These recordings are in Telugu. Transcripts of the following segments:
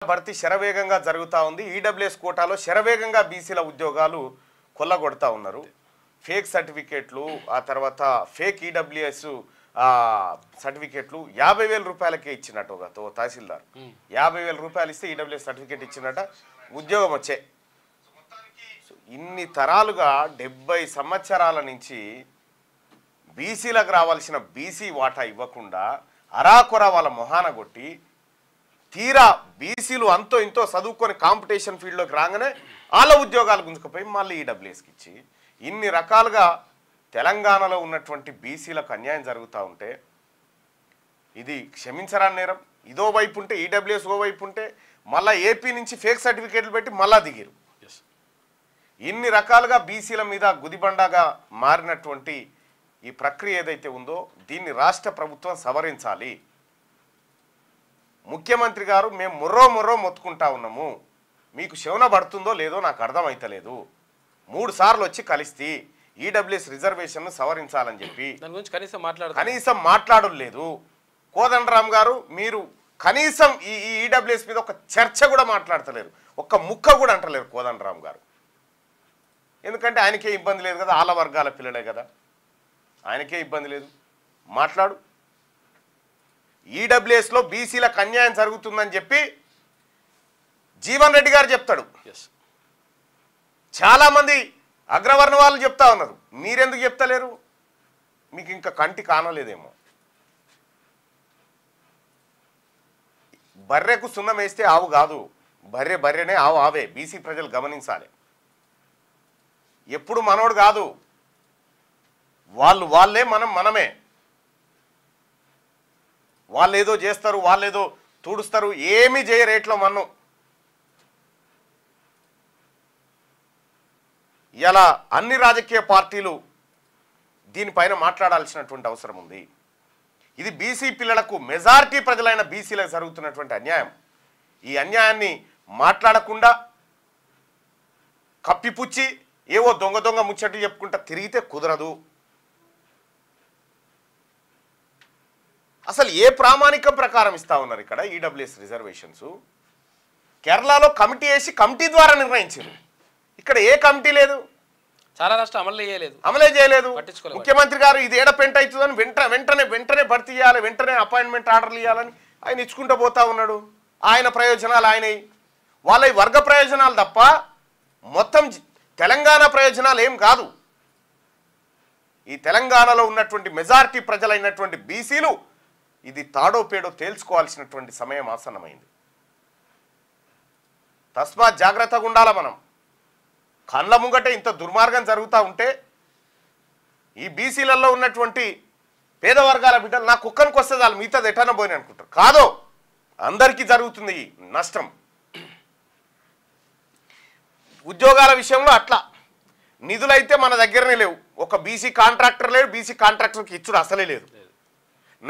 భర్తీ శరవేగంగా జరుగుతూ ఉంది. ఈడబ్ల్యూఎస్ కోటాలో శరవేగంగా బీసీల ఉద్యోగాలు కొల్లగొడతా ఉన్నారు. ఫేక్ సర్టిఫికేట్లు, ఆ తర్వాత ఫేక్ ఈడబ్ల్యూఎస్ సర్టిఫికేట్లు 50,000 రూపాయలకే ఇచ్చినట్టు ఒక తహసీల్దార్ 50,000 రూపాయలు ఇస్తే ఈడబ్ల్యూఎస్ సర్టిఫికేట్ ఇచ్చినట్ట ఉద్యోగం వచ్చే. ఇన్ని తరాలుగా 70 సంవత్సరాల నుంచి బీసీలకు రావాల్సిన బీసీ వాటా ఇవ్వకుండా అరాకొర వాళ్ళ మొహాన కొట్టి తీరా బీసీలు అంతో ఇంతో చదువుకొని కాంపిటీషన్ ఫీల్డ్లోకి రాగానే వాళ్ళ ఉద్యోగాలు గుంజుకుపోయి మళ్ళీ ఈడబ్ల్యూఎస్కి ఇచ్చి ఇన్ని రకాలుగా తెలంగాణలో ఉన్నటువంటి బీసీలకు అన్యాయం జరుగుతూ ఉంటే ఇది క్షమించరాని నేరం. ఇదో వైపు ఉంటే ఈడబ్ల్యూఎస్ ఓ వైపు ఉంటే మళ్ళీ ఏపీ నుంచి ఫేక్ సర్టిఫికేట్లు పెట్టి మళ్ళా దిగిరు. ఇన్ని రకాలుగా బీసీల మీద గుదిబండగా మారినటువంటి ఈ ప్రక్రియ ఏదైతే ఉందో దీన్ని రాష్ట్ర ప్రభుత్వం సవరించాలి. ముఖ్యమంత్రి గారు మేము మొర్రో మొత్తుకుంటా ఉన్నాము, మీకు శవన పడుతుందో లేదో నాకు అర్థమైతలేదు, 3 సార్లు వచ్చి కలిస్తే ఈడబ్ల్యూఎస్ రిజర్వేషన్ను సవరించాలని చెప్పి దాని గురించి కనీసం మాట్లాడలేదు. కోదండరామ్ గారు మీరు కనీసం ఈ ఈడబ్ల్యూఎస్ మీద ఒక చర్చ కూడా మాట్లాడతలేరు, ఒక్క ముక్క కూడా అంటలేరు కోదండరామ్ గారు. ఎందుకంటే ఆయనకే ఇబ్బంది లేదు కదా, ఆల వర్గాల పిల్లలే కదా, ఆయనకే ఇబ్బంది లేదు. మాట్లాడు. ఈడబ్ల్యూఎస్లో బీసీలకు అన్యాయం జరుగుతుందని చెప్పి జీవన్ రెడ్డి గారు చెప్తాడు, చాలామంది అగ్రవర్ణ వాళ్ళు చెప్తా ఉన్నారు, మీరెందుకు చెప్తలేరు? మీకు ఇంకా కంటి కానలేదేమో. బర్రెకు సున్నం వేస్తే ఆవు కాదు, బర్రెనే, ఆవు ఆవే. బీసీ ప్రజలు గమనించాలి. ఎప్పుడు మనోడు కాదు, వాళ్ళే మనమే. వాళ్ళు ఏదో చేస్తారు, వాళ్ళేదో తుడుస్తారు, ఏమీ చేయ రేట్లో మనం. ఇలా అన్ని రాజకీయ పార్టీలు దీనిపైన మాట్లాడాల్సినటువంటి అవసరం ఉంది. ఇది బీసీ పిల్లలకు, మెజారిటీ ప్రజలైన బీసీలకు జరుగుతున్నటువంటి అన్యాయం. ఈ అన్యాయాన్ని మాట్లాడకుండా కప్పిపుచ్చి ఏవో దొంగ ముచ్చట్లు చెప్పుకుంటా తిరిగితే కుదరదు. అసలు ఏ ప్రామాణికం ప్రకారం ఇస్తా ఉన్నారు ఇక్కడ ఈడబ్ల్యూఎస్ రిజర్వేషన్స్? కేరళలో కమిటీ వేసి కమిటీ ద్వారా నిర్ణయించారు, ఇక్కడ ఏ కమిటీ లేదు, చాలా రాష్ట్రం అమలే చేయలేదు. ముఖ్యమంత్రి గారు ఇది ఏడ పెంట అవుతుందని వెంటనే భర్తీ చేయాలి, వెంటనే అపాయింట్మెంట్ ఆర్డర్లు ఇవ్వాలని ఆయన ఇచ్చుకుంటూ పోతా ఉన్నాడు. ఆయన ప్రయోజనాలు ఆయనవి, వాళ్ళ వర్గ ప్రయోజనాలు తప్ప మొత్తం తెలంగాణ ప్రయోజనాలు ఏం కాదు. ఈ తెలంగాణలో ఉన్నటువంటి మెజారిటీ ప్రజలైనటువంటి బీసీలు ఇది తాడో పేడో తేల్చుకోవాల్సినటువంటి సమయం ఆసన్నమైంది. తస్మాత్ జాగ్రత్తగా ఉండాల. మనం కళ్ళ ముంగటే ఇంత దుర్మార్గం జరుగుతూ ఉంటే ఈ బీసీలలో ఉన్నటువంటి పేద వర్గాల బిడ్డలు నా కుక్కనికి వస్తే చాలు మిగతాది ఎటన్నా పోయిన అనుకుంటారు. కాదు, అందరికీ జరుగుతుంది ఈ నష్టం. ఉద్యోగాల విషయంలో అట్లా నిధులైతే మన దగ్గరనే లేవు. ఒక బీసీ కాంట్రాక్టర్ లేడు, బీసీ కాంట్రాక్టర్కి ఇచ్చుడు అసలే లేదు.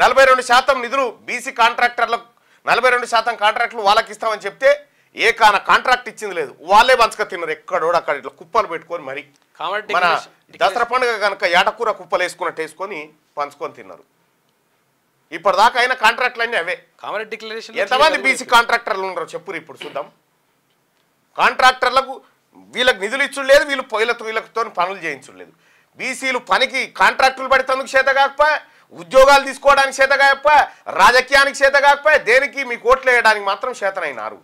42% నిధులు బీసీ కాంట్రాక్టర్లకు, 42% కాంట్రాక్టులు వాళ్ళకి ఇస్తామని చెప్తే కాంట్రాక్ట్ ఇచ్చింది లేదు, వాళ్ళే పంచక తిన్నారు. ఎక్కడోడు అక్కడ ఇట్లా కుప్పలు పెట్టుకొని మరి మన దసరా పండుగ కనుక ఏటకూర కుప్పలు వేసుకున్నట్టు వేసుకొని పంచుకొని తిన్నారు. ఇప్పటిదాకా అయిన కాంట్రాక్ట్లు అన్నీ అవే. ఎంతమంది బీసీ కాంట్రాక్టర్లు ఉన్నారు చెప్పురు ఇప్పుడు చూద్దాం. కాంట్రాక్టర్లకు వీళ్ళకి నిధులు ఇచ్చుడు లేదు, వీళ్ళతో పనులు చేయించుడు లేదు. బీసీలు పనికి కాంట్రాక్టులు పడితేందుకు చేత కాకపోయా, ఉద్యోగాలు తీసుకోవడానికి చేత కాకపోయా, రాజకీయానికి చేత కాకపోయా, దేనికి మీకు ఓట్లు వేయడానికి మాత్రం చేతనైనారు.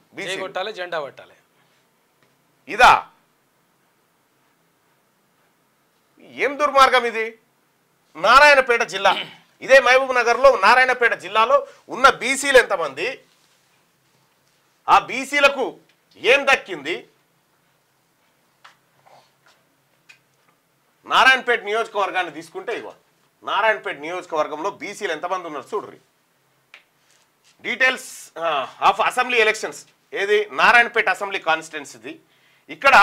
జెండా పట్టాలి. ఇదా ఏం దుర్మార్గం ఇది? నారాయణపేట జిల్లా, ఇదే మహబూబ్ నగర్లో నారాయణపేట జిల్లాలో ఉన్న బీసీలు ఎంతమంది, ఆ బీసీలకు ఏం దక్కింది? నారాయణపేట నియోజకవర్గాన్ని తీసుకుంటే ఇగో నారాయణపేట నియోజకవర్గంలో బీసీలు ఎంతమంది ఉన్నారు చూడ్రి. డీటెయిల్స్ ఆఫ్ అసెంబ్లీ ఎలక్షన్స్ ఏది నారాయణపేట అసెంబ్లీ కాన్స్టిట్యున్సీది. ఇక్కడ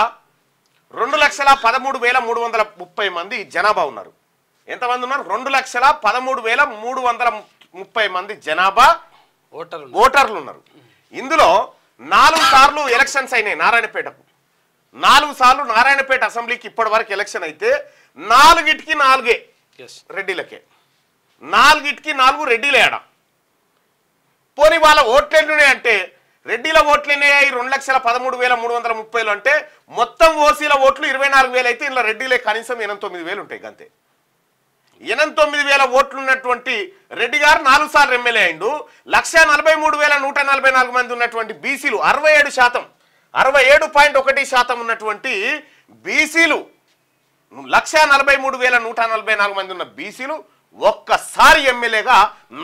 2,13,330 మంది జనాభా ఉన్నారు. ఎంతమంది ఉన్నారు? 2,13,330 మంది జనాభా ఓటర్లు ఉన్నారు. ఇందులో 4 సార్లు ఎలక్షన్స్ అయినాయి నారాయణపేటకు. 4 సార్లు నారాయణపేట అసెంబ్లీకి ఇప్పటి వరకు ఎలక్షన్ అయితే 4కి 4 రెడ్డిలకే, 4కి 4 రెడ్డిలే ఆడ. పోనీ వాళ్ళ ఓట్లు ఎన్నున్నాయి అంటే రెడ్డిల ఓట్లు ఎన్నయ్యాయి 2,13,330 అంటే మొత్తం ఓసీల ఓట్లు 24,000 అయితే ఇలా రెడ్డిలే కనీసం 89,000 ఉంటాయి అంతే. 89,000 ఓట్లు ఉన్నటువంటి రెడ్డి గారు 4 సార్లు ఎమ్మెల్యే అయిండు. 1,43,144 మంది ఉన్నటువంటి బీసీలు 67%, 67.1% ఉన్నటువంటి బీసీలు, 1,43,144 మంది ఉన్న బీసీలు ఒక్కసారి ఎమ్మెల్యేగా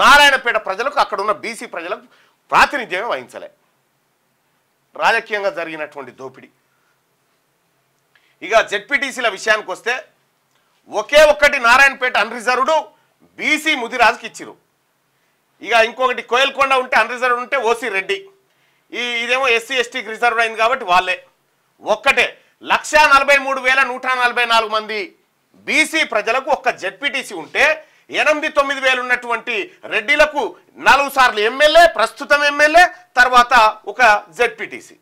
నారాయణపేట ప్రజలకు, అక్కడ ఉన్న బీసీ ప్రజలకు ప్రాతినిధ్యం వహించలే. రాజకీయంగా జరిగినటువంటి దోపిడీ. ఇక జెడ్పీటీసీల విషయానికి వస్తే ఒకే ఒక్కటి నారాయణపేట అన్రిజర్వ్డ్ బీసీ ముదిరాజుకి ఇచ్చిరు. ఇక ఇంకొకటి కోయల్కొండ ఉంటే అన్రిజర్వ్డ్ ఉంటే ఓసీ రెడ్డి, ఇదేమో ఎస్సీ ఎస్టీకి రిజర్వ్ అయింది కాబట్టి వాళ్ళే. ఒక్కటే 1,43,144 మంది బీసీ ప్రజలకు ఒక్క జెడ్పీటీసీ ఉంటే 8-9 ఉన్నటువంటి రెడ్డిలకు 4 సార్లు ఎమ్మెల్యే, ప్రస్తుతం ఎమ్మెల్యే, తర్వాత ఒక ZPTC.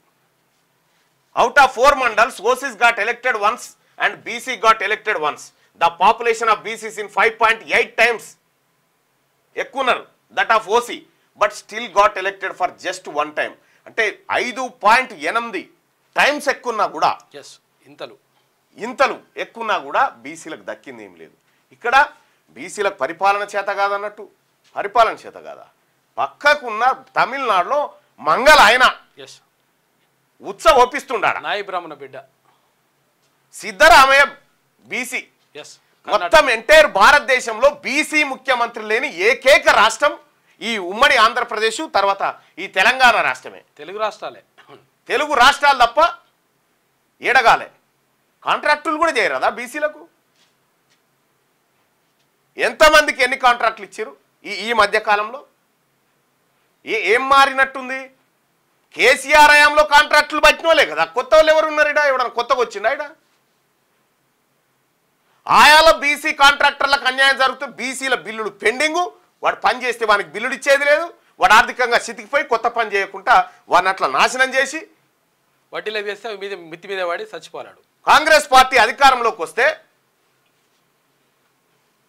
Out of 4 mandals OCs got elected once and BC got elected once. The population of BCs in 5.8 times ఎక్కున్నారు that of OC, but still got elected for just 1 time. అంటే 5.8 times ఎక్కున్నా కూడా, ఇంతలు ఎక్కున్నా కూడా బీసీలకు దక్కింది ఏం లేదు. ఇక్కడ బీసీలకు పరిపాలన చేత కాదన్నట్టు, పరిపాలన చేత కాదా, పక్కకున్న తమిళనాడులో మంగళ ఆయన ఉత్సవ ఒప్పిస్తుండాడు, నాయ బ్రాహ్మణ బిడ్డ సిద్ధరామయ్య బీసీ. మొత్తం ఎంటైర్ భారతదేశంలో బీసీ ముఖ్యమంత్రి లేని ఏకైక రాష్ట్రం ఈ ఉమ్మడి ఆంధ్రప్రదేశ్, తర్వాత ఈ తెలంగాణ రాష్ట్రమే. తెలుగు రాష్ట్రాలు తప్ప ఏడగాలే. కాంట్రాక్టులు కూడా చేయరాదా బీసీలకు? ఎంతమందికి ఎన్ని కాంట్రాక్టులు ఇచ్చారు ఈ మధ్యకాలంలో? ఏం మారినట్టుంది? కేసీఆర్ హయాంలో కాంట్రాక్టులు పట్టినోలే కదా, కొత్త వాళ్ళు ఎవరు ఉన్నారు ఇడా? ఎవడన్నా కొత్తగా వచ్చిండా ఇడా? ఆయాల బీసీ కాంట్రాక్టర్లకు అన్యాయం జరుగుతుంది. బీసీల బిల్లులు పెండింగు, వాడు పని చేస్తే వానికి బిల్లులు ఇచ్చేది లేదు, వాడు ఆర్థికంగా చితికిపోయి కొత్త పని చేయకుండా వాడిని అట్లా నాశనం చేసి వడ్డీలో వేస్తే మిత్తి మీద వాడి చచ్చిపోలాడు. కాంగ్రెస్ పార్టీ అధికారంలోకి వస్తే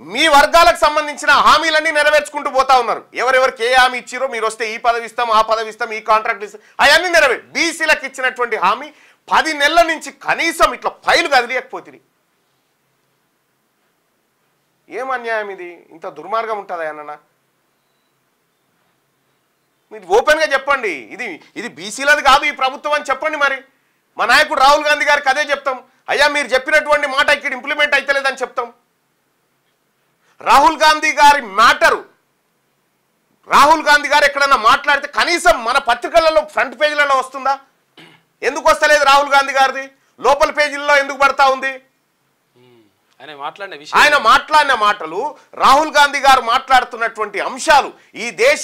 మీ వర్గాలకు సంబంధించిన హామీలన్నీ నెరవేర్చుకుంటూ పోతా ఉన్నారు. ఎవరెవరికి ఏ హామీ ఇచ్చిరో, మీరు వస్తే ఈ పదవి ఇస్తాం, ఆ పదవి ఇస్తాం, ఈ కాంట్రాక్ట్ ఇస్తాం, అవన్నీ నెరవేరు. బీసీలకు ఇచ్చినటువంటి హామీ 10 నెలల నుంచి కనీసం ఇట్లా ఫైలు కదిలియకపోతుంది. ఏం అన్యాయం ఇది? ఇంత దుర్మార్గం ఉంటుందా అన్న? మీరు ఓపెన్గా చెప్పండి, ఇది బీసీలది కాదు ఈ ప్రభుత్వం అని చెప్పండి. మరి మా నాయకుడు రాహుల్ గాంధీ గారికి అదే చెప్తాం, అయ్యా మీరు చెప్పినటువంటి మాట ఇక్కడ ఇంప్లిమెంట్ అవుతలేదని చెప్తాం. రాహుల్ గాంధీ గారి మ్యాటరు, రాహుల్ గాంధీ గారు ఎక్కడన్నా మాట్లాడితే కనీసం మన పత్రికలలో ఫ్రంట్ పేజీలలో వస్తుందా? ఎందుకు వస్తలేదు రాహుల్ గాంధీ గారిది? లోపల పేజీల్లో ఎందుకు పడతా ఉంది? ఆయన మాట్లాడిన మాటలు, రాహుల్ గాంధీ గారు మాట్లాడుతున్నటువంటి అంశాలు, ఈ దేశ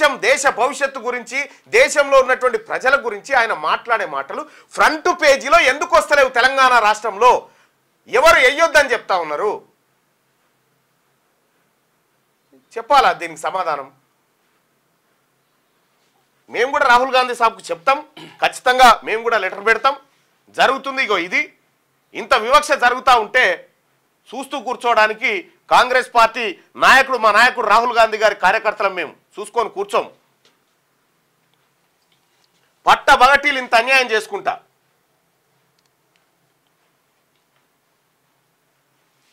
భవిష్యత్తు గురించి, దేశంలో ఉన్నటువంటి ప్రజల గురించి ఆయన మాట్లాడే మాటలు ఫ్రంట్ పేజీలో ఎందుకు వస్తలేవు? తెలంగాణ రాష్ట్రంలో ఎవరు వెయ్యొద్దని చెప్తా ఉన్నారు? చెప్పాలా దీనికి సమాధానం? మేము కూడా రాహుల్ గాంధీ సాబ్కు చెప్తాం, ఖచ్చితంగా మేము కూడా లెటర్ పెడతాం. జరుగుతుంది ఇగో ఇది, ఇంత వివక్ష జరుగుతూ ఉంటే చూస్తూ కూర్చోవడానికి కాంగ్రెస్ పార్టీ నాయకుడు, మా నాయకుడు రాహుల్ గాంధీ గారి కార్యకర్తలం మేము చూసుకొని కూర్చోం. పట్టబగటీలు ఇంత అన్యాయం చేసుకుంటా.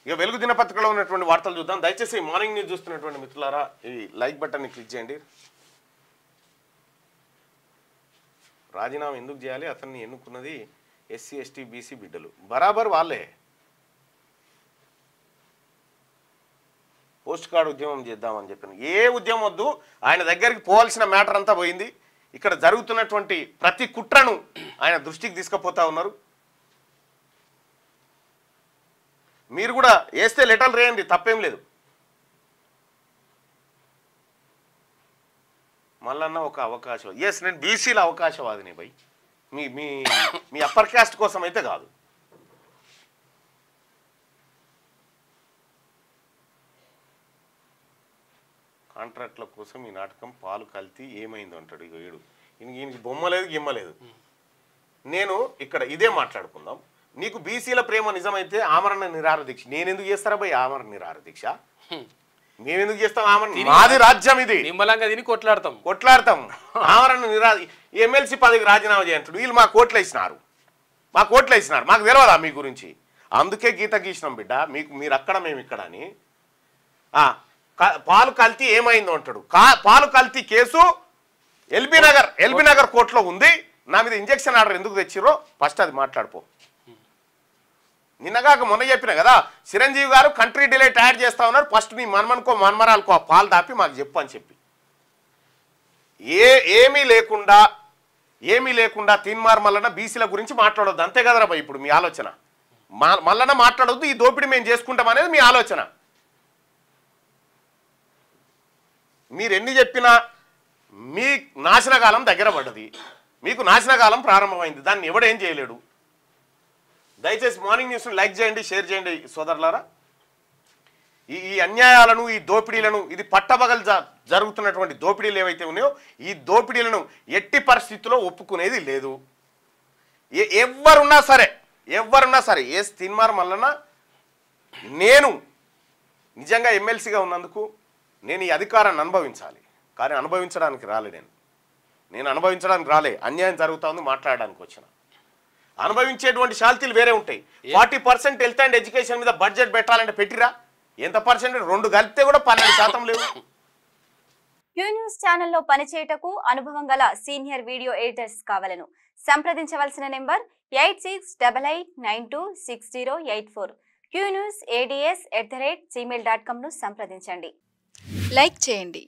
ఇక వెలుగు దినపత్రికలో ఉన్నటువంటి వార్తలు చూద్దాం. దయచేసి మార్నింగ్ న్యూస్ చూస్తున్నటువంటి మిత్రులారా ఈ లైక్ బటన్ని క్లిక్ చేయండి. రాజీనామా ఎందుకు చేయాలి? అతన్ని ఎన్నుకున్నది ఎస్సీ ఎస్టీ బీసీ బిడ్డలు, బరాబర్ వాళ్ళే. పోస్ట్ కార్డు ఉద్యమం చేద్దామని చెప్పాను. ఏ ఉద్యమం వద్దు, ఆయన దగ్గరికి పోవాల్సిన మ్యాటర్ అంతా పోయింది. ఇక్కడ జరుగుతున్నటువంటి ప్రతి కుట్రను ఆయన దృష్టికి తీసుకుపోతా ఉన్నారు. మీరు కూడా వేస్తే లెటర్లు రాయండి, తప్పేం లేదు. మళ్ళన్న ఒక అవకాశం, ఎస్ నేను బీసీల అవకాశవాదిని భయ్, మీ అప్పర్ క్యాస్ట్ కోసం అయితే కాదు. కాంట్రాక్ట్ల కోసం ఈ నాటకం పాలు కల్తీ ఏమైంది అంటాడు. ఇక ఏడు ఈయనకి బొమ్మ లేదు, గిమ్మ లేదు. నేను ఇక్కడ ఇదే మాట్లాడుకుందాం. నీకు బీసీల ప్రేమ నిజమైతే ఆమరణ నిరాహార దీక్ష నేను ఎందుకు చేస్తారా భయ్? ఆమరణ నిరాహార దీక్ష మేము ఎందుకు చేస్తాం ఆమెను? మాది రాజ్యం ఇది, నిమ్మలంగా తిని కొట్లాడతాం. ఆమెను ఎమ్మెల్సీ పదవికి రాజీనామా చేయంటాడు. వీళ్ళు మా కోట్లు వేసినారు, మాకు తెలియదా మీ గురించి? అందుకే గీత గీసినాం బిడ్డ, మీరు అక్కడ మేము ఇక్కడ అని. పాలు కల్తీ ఏమైందో అంటాడు. పాలు కల్తీ కేసు ఎల్బీ నగర్ కోర్టులో ఉంది. నా మీద ఇంజక్షన్ ఆర్డర్ ఎందుకు తెచ్చిరో ఫస్ట్ అది మాట్లాడిపో. నిన్నగాక మొన్న చెప్పిన కదా, చిరంజీవి గారు కంట్రీ డిలైట్ యాడ్ చేస్తా ఉన్నారు, ఫస్ట్ నీ మన్మరాలకో ఆ పాలు దాపి మాకు చెప్పు అని చెప్పి. ఏమీ లేకుండా తీన్మార్ మల్లన్న బీసీల గురించి మాట్లాడొద్దు, అంతే కదరా భయ్ ఇప్పుడు మీ ఆలోచన. మల్లన్న మాట్లాడొద్దు, ఈ దోపిడీ మేము చేసుకుంటాం అనేది మీ ఆలోచన. మీరు ఎన్ని చెప్పినా మీ నాశనకాలం దగ్గర పడ్డది, మీకు నాశనకాలం ప్రారంభమైంది, దాన్ని ఎవడేం చేయలేడు. దయచేసి మార్నింగ్ న్యూస్ను లైక్ చేయండి, షేర్ చేయండి సోదరులారా. ఈ అన్యాయాలను, ఈ దోపిడీలను, ఇది పట్టబగలు జరుగుతున్నటువంటి దోపిడీలు ఏవైతే ఉన్నాయో ఈ దోపిడీలను ఎట్టి పరిస్థితుల్లో ఒప్పుకునేది లేదు. ఎవరున్నా సరే తీన్మార్ మల్లన్న నేను నిజంగా ఎమ్మెల్సీగా ఉన్నందుకు నేను ఈ అధికారాన్ని అనుభవించాలి, కానీ అనుభవించడానికి రాలే. నేను అనుభవించడానికి రాలే, అన్యాయం జరుగుతా ఉంది మాట్లాడడానికి వచ్చిన. అనుభవించేటువంటి శాల్తీలు వేరే ఉంటాయి. 40% హెల్త్ అండ్ ఎడ్యుకేషన్ మీద బడ్జెట్ పెట్టాలంటే పెట్టిరా, ఎంత పర్సెంట్? 2 కలిపితే కూడా 12% లేవు. క్యూ న్యూస్ ఛానల్లో పనిచేయటకు అనుభవం గల సీనియర్ వీడియో ఎడిటర్స్ కావాలను సంప్రదించవలసిన నెంబర్ 8688926084. qnewsads@gmail.com ను సంప్రదించండి. లైక్ చేయండి,